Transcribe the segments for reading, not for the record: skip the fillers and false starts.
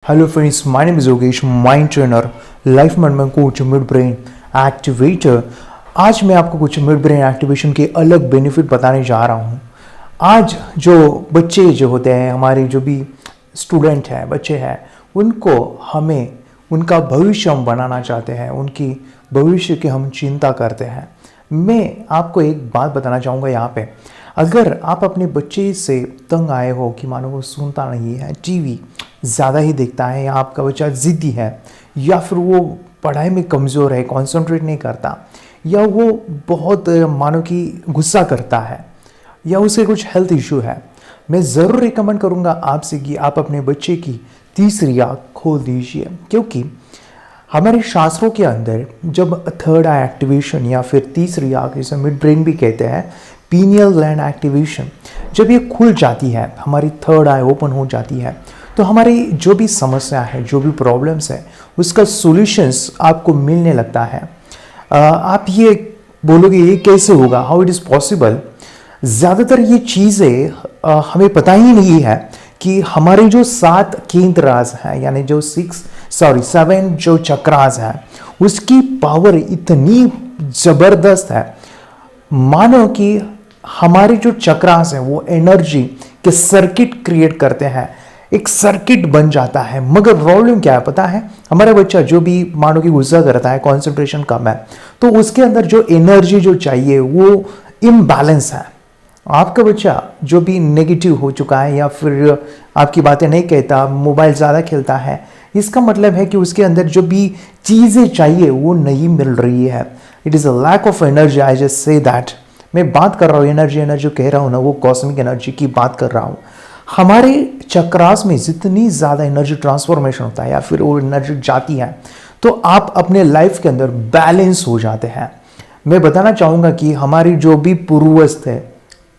Hello friends, my name is Yogesh, mind trainer, life management coach, mid brain activator. आज मैं आपको कुछ mid brain activation के अलग बेनिफिट बताने जा रहा हूँ। आज जो बच्चे जो होते हैं, हमारे जो भी स्टूडेंट हैं, बच्चे हैं, उनको हमें उनका भविष्य हम बनाना चाहते हैं, उनकी भविष्य की हम चिंता करते हैं। मैं आपको एक बात बताना चाहूँगा यहाँ पे, अगर आप अपने बच्चे से तंग आए हो कि मानो वो सुनता नहीं है, टीवी ज़्यादा ही देखता है, या आपका बच्चा ज़िद्दी है, या फिर वो पढ़ाई में कमज़ोर है, कंसंट्रेट नहीं करता, या वो बहुत मानो कि गुस्सा करता है, या उसके कुछ हेल्थ इशू है, मैं ज़रूर रिकमेंड करूँगा आपसे कि आप अपने बच्चे की तीसरी आँख खोल दीजिए। क्योंकि हमारे शास्त्रों के अंदर जब थर्ड आई एक्टिवेशन या फिर तीसरी आँख, जिसे मिड ब्रेन भी कहते हैं, पीनियल ग्लैंड एक्टिवेशन, जब ये खुल जाती है, हमारी थर्ड आई ओपन हो जाती है, तो हमारी जो भी समस्या है, जो भी प्रॉब्लम्स है, उसका सॉल्यूशंस आपको मिलने लगता है। आप ये बोलोगे ये कैसे होगा, हाउ इट इज़ पॉसिबल। ज़्यादातर ये चीज़ें हमें पता ही नहीं है कि हमारे जो 7 केंद्र राज हैं, यानी जो 7 जो चक्रास हैं, उसकी पावर इतनी ज़बरदस्त है। मानो कि हमारे जो चक्रास हैं वो एनर्जी के सर्किट क्रिएट करते हैं, एक सर्किट बन जाता है। मगर प्रॉब्लम क्या है पता है, हमारा बच्चा जो भी मानो कि गुस्सा करता है, कंसंट्रेशन कम है, तो उसके अंदर जो एनर्जी जो चाहिए वो इम्बैलेंस है। आपका बच्चा जो भी नेगेटिव हो चुका है, या फिर आपकी बातें नहीं कहता, मोबाइल ज़्यादा खेलता है, इसका मतलब है कि उसके अंदर जो भी चीज़ें चाहिए वो नहीं मिल रही है। It is a lack of energy, I just say that. मैं बात कर रहा हूँ एनर्जी कह रहा हूँ ना, वो कॉस्मिक एनर्जी की बात कर रहा हूँ। हमारे चक्रास में जितनी ज़्यादा एनर्जी ट्रांसफॉर्मेशन होता है, या फिर वो एनर्जी जाती है, तो आप अपने लाइफ के अंदर बैलेंस हो जाते हैं। मैं बताना चाहूँगा कि हमारी जो भी पूर्वज थे,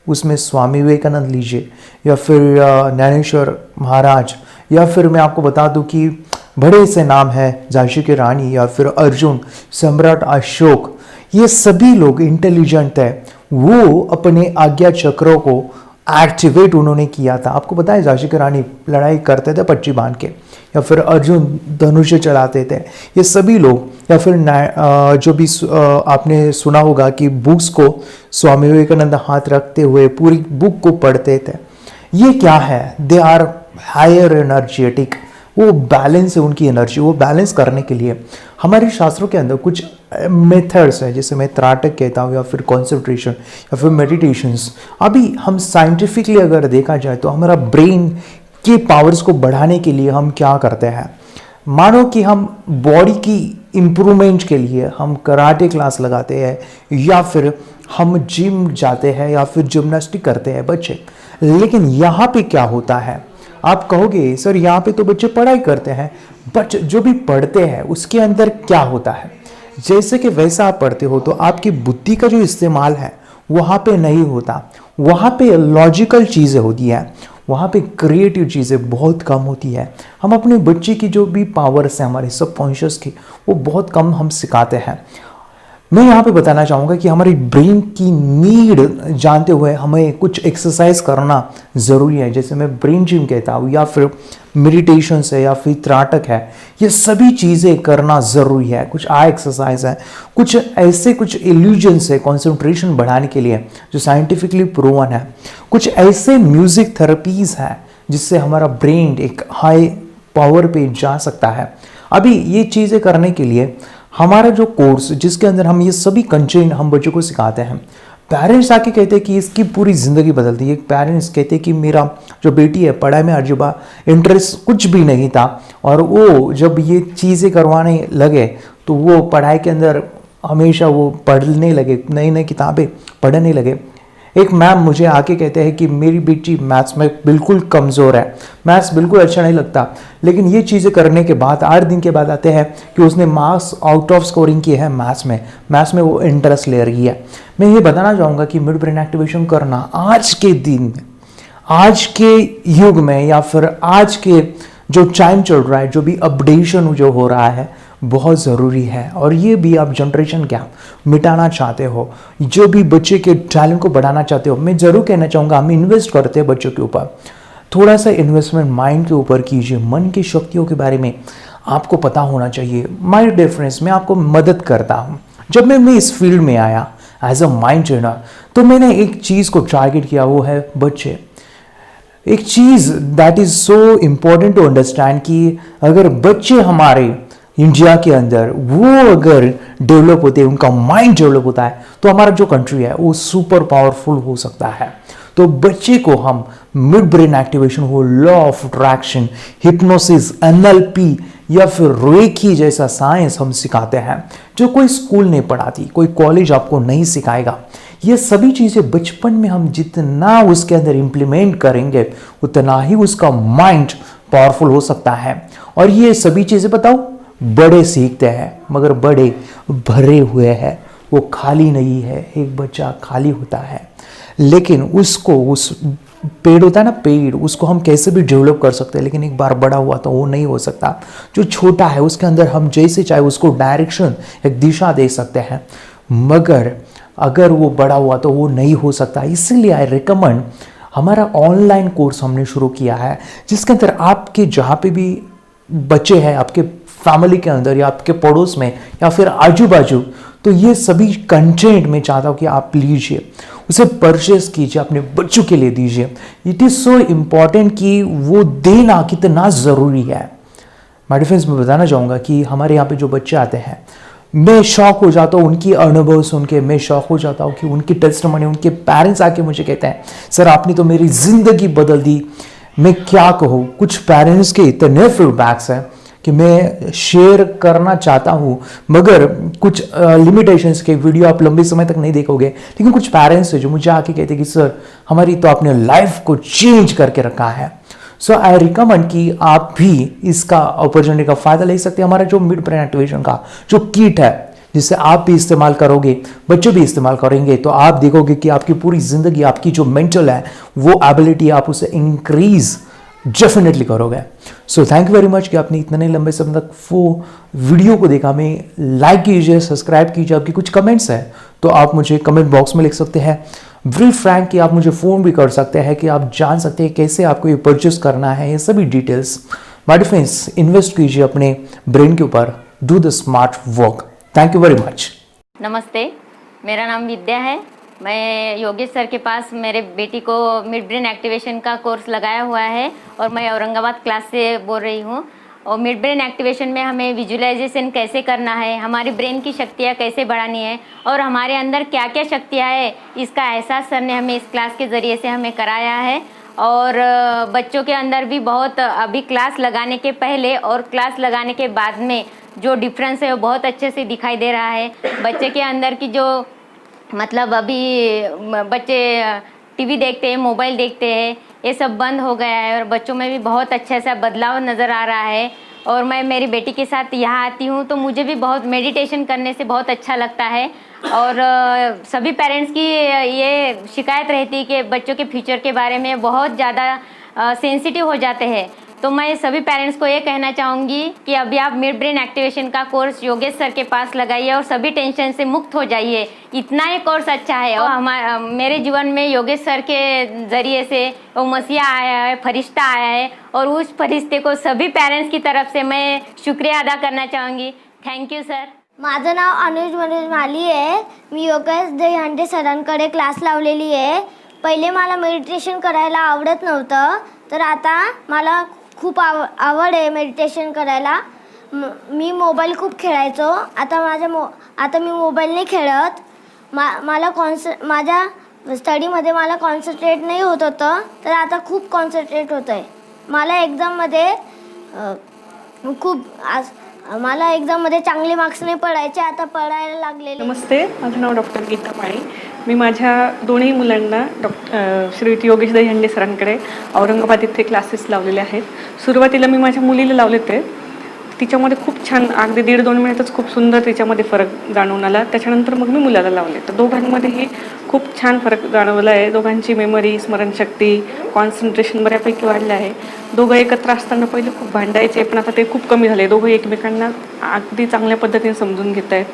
उसमें स्वामी विवेकानंद लीजिए, या फिर ज्ञानेश्वर महाराज, या फिर मैं आपको बता दूं कि बड़े से नाम है झांसी की रानी, या फिर अर्जुन, सम्राट अशोक, ये सभी लोग इंटेलिजेंट थे। वो अपने आज्ञा चक्रों को एक्टिवेट उन्होंने किया था। आपको पता है झांसी की रानी लड़ाई करते थे पट्टी बांध के, या फिर अर्जुन धनुष चलाते थे। ये सभी लोग, या फिर जो भी आपने सुना होगा कि बुक्स को स्वामी विवेकानंद हाथ रखते हुए पूरी बुक को पढ़ते थे। ये क्या है, दे आर हायर एनर्जेटिक, वो बैलेंस है उनकी एनर्जी। वो बैलेंस करने के लिए हमारे शास्त्रों के अंदर कुछ मेथड्स है, जैसे मैं त्राटक कहता हूँ, या फिर कॉन्सेंट्रेशन, या फिर मेडिटेशंस। अभी हम साइंटिफिकली अगर देखा जाए तो हमारा ब्रेन के पावर्स को बढ़ाने के लिए हम क्या करते हैं, मानो कि हम बॉडी की इम्प्रूवमेंट के लिए हम कराटे क्लास लगाते हैं, या फिर हम जिम जाते हैं, या फिर जिम्नास्टिक करते हैं बच्चे। लेकिन यहाँ पे क्या होता है, आप कहोगे सर यहाँ पे तो बच्चे पढ़ाई करते हैं, बट जो भी पढ़ते हैं उसके अंदर क्या होता है, जैसे कि वैसा आप पढ़ते हो तो आपकी बुद्धि का जो इस्तेमाल है वहाँ पे नहीं होता। वहाँ पे लॉजिकल चीज़ें होती हैं, वहाँ पे क्रिएटिव चीज़ें बहुत कम होती है। हम अपने बच्चे की जो भी पावर्स हैं, हमारे सबकॉन्शियस की, वो बहुत कम हम सिखाते हैं। मैं यहाँ पे बताना चाहूँगा कि हमारी ब्रेन की नीड जानते हुए हमें कुछ एक्सरसाइज करना ज़रूरी है, जैसे मैं ब्रेन जिम कहता हूँ, या फिर मेडिटेशन है, या फिर त्राटक है। ये सभी चीज़ें करना ज़रूरी है। कुछ आई एक्सरसाइज है, कुछ ऐसे कुछ इल्यूजन्स है कंसंट्रेशन बढ़ाने के लिए जो साइंटिफिकली प्रूवन है। कुछ ऐसे म्यूज़िक थेरेपीज़ हैं जिससे हमारा ब्रेन एक हाई पावर पे जा सकता है। अभी ये चीज़ें करने के लिए हमारा जो कोर्स, जिसके अंदर हम ये सभी कंटेंट हम बच्चों को सिखाते हैं, पेरेंट्स आके कहते हैं कि इसकी पूरी ज़िंदगी बदल दी है। पेरेंट्स कहते हैं कि मेरा जो बेटी है, पढ़ाई में अर्जुबा इंटरेस्ट कुछ भी नहीं था, और वो जब ये चीज़ें करवाने लगे तो वो पढ़ाई के अंदर हमेशा वो पढ़ने लगे, नई नई किताबें पढ़ने लगे। एक मैम मुझे आके कहते हैं कि मेरी बेटी मैथ्स में बिल्कुल कमज़ोर है, मैथ्स बिल्कुल अच्छा नहीं लगता, लेकिन ये चीज़ें करने के बाद 8 दिन के बाद आते हैं कि उसने मार्क्स आउट ऑफ स्कोरिंग किए हैं मैथ्स में वो इंटरेस्ट ले रही है। मैं ये बताना चाहूँगा कि मिड ब्रेन एक्टिवेशन करना आज के दिन, आज के युग में, या फिर आज के जो टाइम चल रहा है, जो भी अपडेशन जो हो रहा है, बहुत ज़रूरी है। और ये भी आप जनरेशन गैप मिटाना चाहते हो, जो भी बच्चे के टैलेंट को बढ़ाना चाहते हो, मैं ज़रूर कहना चाहूँगा हम इन्वेस्ट करते हैं बच्चों के ऊपर। थोड़ा सा इन्वेस्टमेंट माइंड के ऊपर कीजिए, मन की शक्तियों के बारे में आपको पता होना चाहिए। माय डियर फ्रेंड्स, मैं आपको मदद करता हूँ। जब मैं इस फील्ड में आया एज अ माइंड ट्रेनर, तो मैंने एक चीज़ को टारगेट किया, वो है बच्चे। एक चीज़ that is so important to understand कि अगर बच्चे हमारे इंडिया के अंदर वो अगर डेवलप होते हैं, उनका माइंड डेवलप होता है, तो हमारा जो कंट्री है वो सुपर पावरफुल हो सकता है। तो बच्चे को हम मिड ब्रेन एक्टिवेशन हो, law of attraction, hypnosis, NLP या फिर रेकी जैसा साइंस हम सिखाते हैं, जो कोई स्कूल नहीं पढ़ाती, कोई कॉलेज आपको नहीं सिखाएगा। ये सभी चीज़ें बचपन में हम जितना उसके अंदर इम्प्लीमेंट करेंगे, उतना ही उसका माइंड पावरफुल हो सकता है। और ये सभी चीज़ें बताओ, बड़े सीखते हैं, मगर बड़े भरे हुए हैं, वो खाली नहीं है। एक बच्चा खाली होता है, लेकिन उसको उस पेड़ होता है ना, पेड़, उसको हम कैसे भी डेवलप कर सकते हैं, लेकिन एक बार बड़ा हुआ तो वो नहीं हो सकता। जो छोटा है उसके अंदर हम जैसे चाहे उसको डायरेक्शन, एक दिशा दे सकते हैं, मगर अगर वो बड़ा हुआ तो वो नहीं हो सकता। इसीलिए आई रिकमेंड, हमारा ऑनलाइन कोर्स हमने शुरू किया है, जिसके अंदर आपके जहाँ पे भी बच्चे हैं, आपके फैमिली के अंदर या आपके पड़ोस में या फिर आजू बाजू, तो ये सभी कंटेंट मैं चाहता हूँ कि आप लीजिए, उसे परचेस कीजिए, अपने बच्चों के लिए दीजिए। इट इज़ सो इम्पॉर्टेंट कि वो देना कितना ज़रूरी है। माय डियर फ्रेंड्स, मैं बताना चाहूँगा कि हमारे यहाँ पे जो बच्चे आते हैं, मैं शौक हो जाता हूँ उनकी अनुभव सुन के। मैं शौक हो जाता हूँ कि उनकी टेस्टमनी, उनके पेरेंट्स आके मुझे कहते हैं, सर आपने तो मेरी ज़िंदगी बदल दी। मैं क्या कहूँ, कुछ पेरेंट्स के इतने फीडबैक्स हैं कि मैं शेयर करना चाहता हूँ, मगर कुछ लिमिटेशंस के वीडियो आप लंबे समय तक नहीं देखोगे। लेकिन कुछ पेरेंट्स हैं जो मुझे आके कहते हैं कि सर हमारी तो आपने लाइफ को चेंज करके रखा है। सो आई रिकमेंड कि आप भी इसका अपॉर्चुनिटी का फ़ायदा ले सकते हैं। हमारा जो मिड ब्रेन एक्टिवेशन का जो किट है, जिसे आप भी इस्तेमाल करोगे, बच्चे भी इस्तेमाल करेंगे, तो आप देखोगे कि आपकी पूरी ज़िंदगी, आपकी जो मेंटल है वो एबिलिटी, आप उसे इंक्रीज़ डेफिनेटली करोगे। So thank you very much कि आपने इतने लंबे समय तक वो वीडियो को देखा। में लाइक कीजिए, सब्सक्राइब कीजिए। आपकी कुछ कमेंट्स हैं तो आप मुझे कमेंट बॉक्स में लिख सकते हैं। वेरी फ्रैंक कि आप मुझे फ़ोन भी कर सकते हैं, कि आप जान सकते हैं कैसे आपको ये परचेस करना है, ये सभी details. My dear friends, invest कीजिए अपने ब्रेन के ऊपर, do the smart work. Thank you very much. नमस्ते, मेरा नाम विद्या है। मैं योगेश सर के पास मेरे बेटी को मिड ब्रेन एक्टिवेशन का कोर्स लगाया हुआ है और मैं औरंगाबाद क्लास से बोल रही हूँ। और मिड ब्रेन एक्टिवेशन में हमें विजुअलाइजेशन कैसे करना है, हमारी ब्रेन की शक्तियाँ कैसे बढ़ानी है और हमारे अंदर क्या क्या शक्तियाँ है, इसका एहसास सर ने हमें इस क्लास के ज़रिए से हमें कराया है। और बच्चों के अंदर भी बहुत, अभी क्लास लगाने के पहले और क्लास लगाने के बाद में जो डिफरेंस है वो बहुत अच्छे से दिखाई दे रहा है। बच्चे के अंदर की जो, मतलब अभी बच्चे टीवी देखते हैं, मोबाइल देखते हैं, ये सब बंद हो गया है और बच्चों में भी बहुत अच्छा सा बदलाव नज़र आ रहा है। और मैं मेरी बेटी के साथ यहाँ आती हूँ तो मुझे भी बहुत मेडिटेशन करने से बहुत अच्छा लगता है। और सभी पेरेंट्स की ये शिकायत रहती है कि बच्चों के फ्यूचर के बारे में बहुत ज़्यादा सेंसिटिव हो जाते हैं। तो मैं सभी पेरेंट्स को ये कहना चाहूँगी कि अभी आप मिड ब्रेन एक्टिवेशन का कोर्स योगेश सर के पास लगाइए और सभी टेंशन से मुक्त हो जाइए। इतना ही कोर्स अच्छा है। और मेरे जीवन में योगेश सर के ज़रिए से वो मसीहा आया है, फरिश्ता आया है, और उस फरिश्ते को सभी पेरेंट्स की तरफ से मैं शुक्रिया अदा करना चाहूँगी। Thank you sir. माझं नाव अनुज मनोज माली आहे। मी योगेश दहीहंडे सरांकडे क्लास लावलेली आहे। पहिले मला मेडिटेशन करायला आवडत नव्हतं, तर आता मला खूप आवड आहे मेडिटेशन करायला। मी मोबाईल खूप खेळायचो, आता मी मोबाईल नाही खेळत। मला माझ्या स्टडीमध्ये मला कॉन्सन्ट्रेट नाही होत होतं, तर आता खूप कॉन्सन्ट्रेट होतं आहे। मला एक्झाममध्ये मला एक्झाममध्ये चांगले मार्क्स नाही पडायचे, आता पडायला लागलेले। नमस्ते, माझं नाव डॉक्टर गीता माळी। मी माझ्या दोन्ही मुलांना श्रीयुत योगेश दहीहंडे सरांकडे औरंगाबाद इथे क्लासेस लावलेले आहेत। सुरुवातीला मी माझ्या मुलीला लावले ते, तिच्यामध्ये खूप छान, अगदी 1.5-2 महिन्यातच खूप सुंदर तिच्यामध्ये फरक जाणवून आला। त्याच्यानंतर मग मी मुलाला लावले, तर दोघांमध्येही खूप छान फरक जाणवला आहे। दोघांची मेमरी, स्मरणशक्ती, कॉन्सन्ट्रेशन बऱ्यापैकी वाढलं आहे। दोघं एकत्र असताना पहिले खूप भांडायचे, पण आता ते खूप कमी झाले। दोघं एकमेकांना अगदी चांगल्या पद्धतीने समजून घेत आहेत।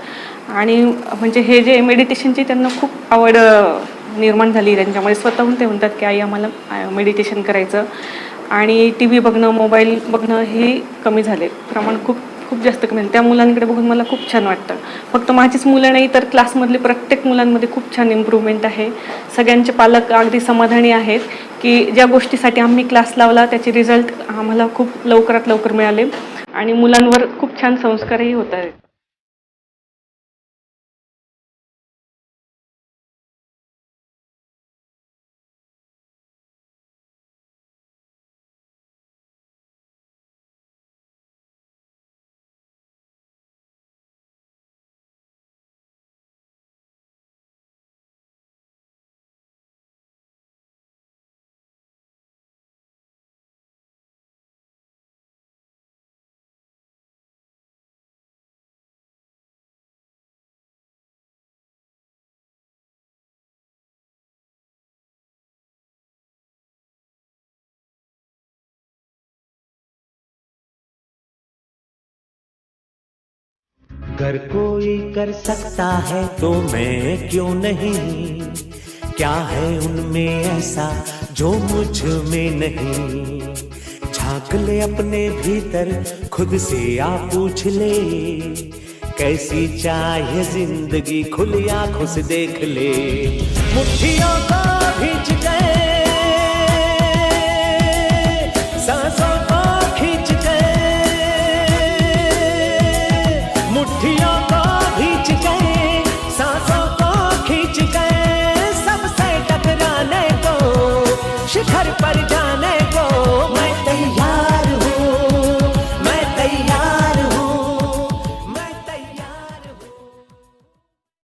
आणि म्हणजे हे जे मेडिटेशनची त्यांना खूप आवड निर्माण झाली त्यांच्यामध्ये. स्वतःहून ते म्हणतात की आई आम्हाला मेडिटेशन करायचं, आणि टी व्ही बघणं, मोबाईल बघणं हे कमी झाले, प्रमाण खूप खूप जास्त कमी झालं. त्या मुलांकडे बघून मला खूप छान वाटतं. फक्त माझीच मुलं नाही तर क्लासमधले प्रत्येक मुलांमध्ये खूप छान इम्प्रूव्हमेंट आहे. सगळ्यांचे पालक अगदी समाधानी आहेत की ज्या गोष्टीसाठी आम्ही क्लास लावला त्याचे रिझल्ट आम्हाला खूप लवकरात लवकर मिळाले, आणि मुलांवर खूप छान संस्कारही होत आहेत. अगर कोई कर सकता है तो मैं क्यों नहीं, क्या है उनमें ऐसा जो मुझ में नहीं। झांक ले अपने भीतर, खुद से आ पूछ ले, कैसी चाहे जिंदगी, खुली आंखों से देख ले। मुट्ठियों को भींच गए, सांसों को खींच गए, मुट्ठियों को भींच गए, सांसों को खींच गए, सबसे टकराने को शिखर पर जा